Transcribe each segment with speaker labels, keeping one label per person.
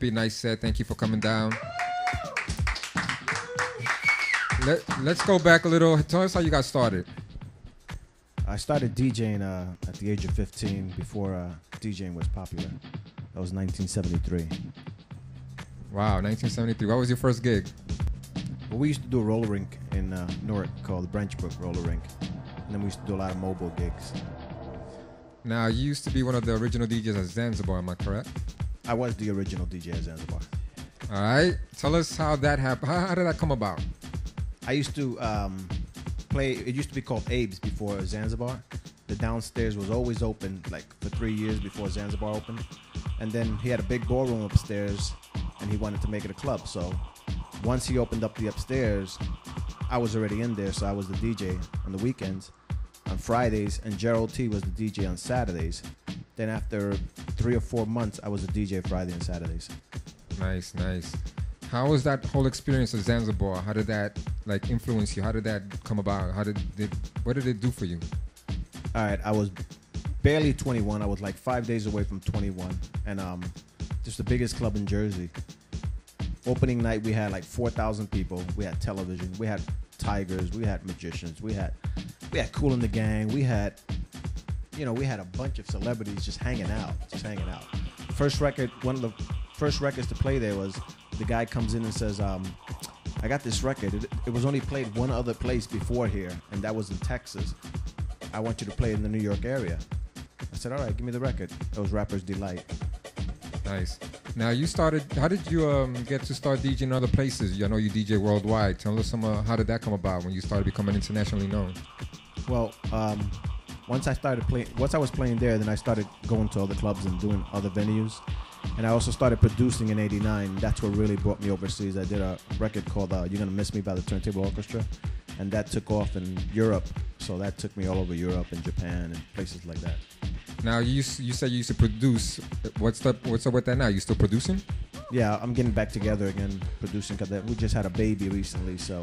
Speaker 1: Hippie. Nice set. Thank you for coming down. Let's go back a little. Tell us how you got started.
Speaker 2: I started DJing at the age of 15 before DJing was popular. That was 1973.
Speaker 1: Wow, 1973. What was your first gig?
Speaker 2: Well, we used to do a roller rink in Newark called the Branchbrook Roller Rink. And then we used to do a lot of mobile gigs.
Speaker 1: Now, you used to be one of the original DJs at Zanzibar, am I correct?
Speaker 2: I was the original DJ at Zanzibar.
Speaker 1: All right. Tell us how that happened. How did that come about?
Speaker 2: I used to play, it used to be called Abe's before Zanzibar. The downstairs was always open, like for 3 years before Zanzibar opened. And then he had a big ballroom upstairs, and he wanted to make it a club. So once he opened up the upstairs, I was already in there, so I was the DJ on the weekends, on Fridays, and Gerald T was the DJ on Saturdays. Then after 3 or 4 months, I was the DJ Friday and Saturdays.
Speaker 1: Nice, nice. How was that whole experience at Zanzibar? How did that like influence you? How did that come about? What did it do for you?
Speaker 2: All right, I was barely 21. I was like 5 days away from 21, and just the biggest club in Jersey. Opening night, we had like 4,000 people. We had television. We had tigers. We had magicians. We had Kool and the Gang. We had a bunch of celebrities just hanging out. First record, one of the first records to play there was the guy comes in and says, I got this record. It was only played one other place before here, and that was in Texas. I want you to play it in the New York area. I said, all right, give me the record. It was Rapper's Delight.
Speaker 1: Nice. Now you started. How did you get to start DJing in other places? I know you DJ worldwide. Tell us how did that come about when you started becoming internationally known?
Speaker 2: Well, once I was playing there, then I started going to other clubs and doing other venues. And I also started producing in '89. That's what really brought me overseas. I did a record called You're Gonna Miss Me by the Turntable Orchestra. And that took off in Europe. So that took me all over Europe and Japan and places like that.
Speaker 1: Now, you said you used to produce. What's up with that now? You still producing?
Speaker 2: Yeah, I'm getting back together again, producing, because we just had a baby recently. So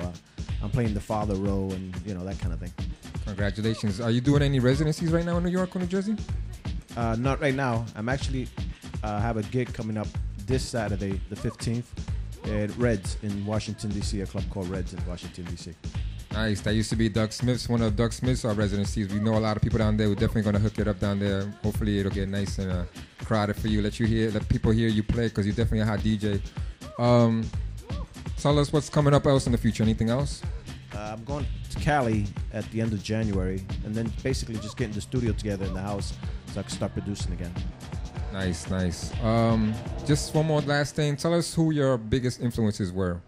Speaker 2: I'm playing the father role and, that kind of thing.
Speaker 1: Congratulations. Are you doing any residencies right now in New York or New Jersey?
Speaker 2: Not right now. I'm actually have a gig coming up this Saturday, the 15th, at Reds in Washington, D.C., a club called Reds in Washington, D.C.
Speaker 1: Nice. That used to be Doug Smith's, one of Doug Smith's residencies. We know a lot of people down there. We're definitely going to hook it up down there. Hopefully it'll get nice and crowded for you. Let people hear you play, because you're definitely a hot DJ. Tell us what's coming up else in the future. Anything else?
Speaker 2: I'm going to Cali at the end of January, and then basically just getting the studio together in the house so I can start producing again.
Speaker 1: Nice, nice. Just one more last thing. Tell us who your biggest influences were.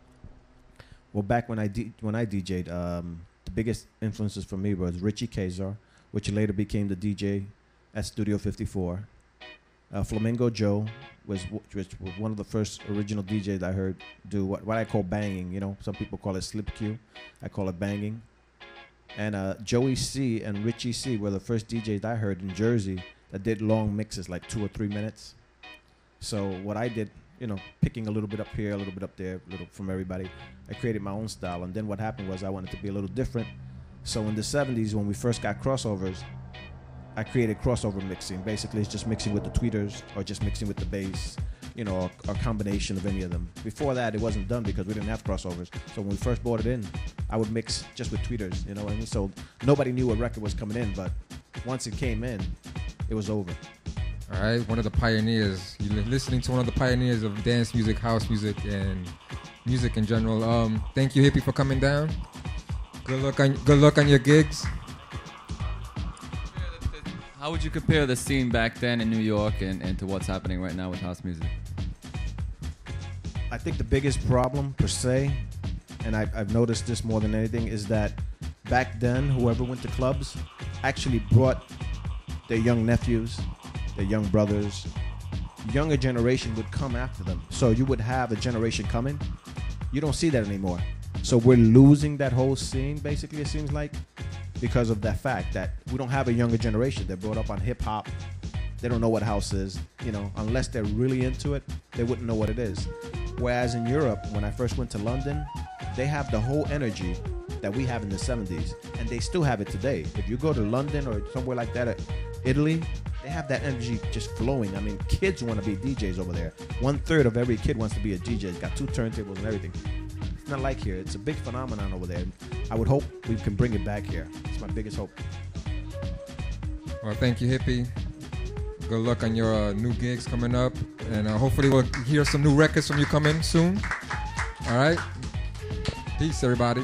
Speaker 2: Well, back when I DJ'd, the biggest influences for me was Richie Kazar, which later became the DJ at Studio 54. Flamingo Joe which was one of the first original DJs I heard do what I call banging. Some people call it slip cue. I call it banging. And Joey C and Richie C were the first DJs I heard in Jersey that did long mixes, like 2 or 3 minutes. So what I did, picking a little bit up here, a little bit up there, a little from everybody, I created my own style. And then what happened was I wanted to be a little different. So in the 70s, when we first got crossovers, I created crossover mixing. Basically, it's just mixing with the tweeters or just mixing with the bass, or a combination of any of them. Before that, it wasn't done because we didn't have crossovers. So when we first brought it in, I would mix just with tweeters, you know what I mean? So nobody knew what record was coming in, but once it came in, it was over.
Speaker 1: All right, one of the pioneers. You're listening to one of the pioneers of dance music, house music, and music in general. Thank you, Hippie, for coming down. Good luck on your gigs.
Speaker 3: How would you compare the scene back then in New York and to what's happening right now with house music?
Speaker 2: I think the biggest problem, per se, and I've noticed this more than anything, is that back then, whoever went to clubs actually brought their young nephews, their young brothers. Younger generation would come after them. So you would have a generation coming. You don't see that anymore. So we're losing that whole scene, basically, it seems like, because of that fact that we don't have a younger generation. They're brought up on hip-hop. They don't know what house is. Unless they're really into it, they wouldn't know what it is. Whereas in Europe, when I first went to London, they have the whole energy that we have in the 70s, and they still have it today. If you go to London or somewhere like that, Italy, they have that energy just flowing. I mean, kids want to be DJs over there. 1/3 of every kid wants to be a DJ. It's got 2 turntables and everything. It's not like here. It's a big phenomenon over there. I would hope we can bring it back here. It's my biggest hope.
Speaker 1: Well, thank you, Hippie. Good luck on your new gigs coming up. And hopefully we'll hear some new records from you coming soon. All right? Peace, everybody.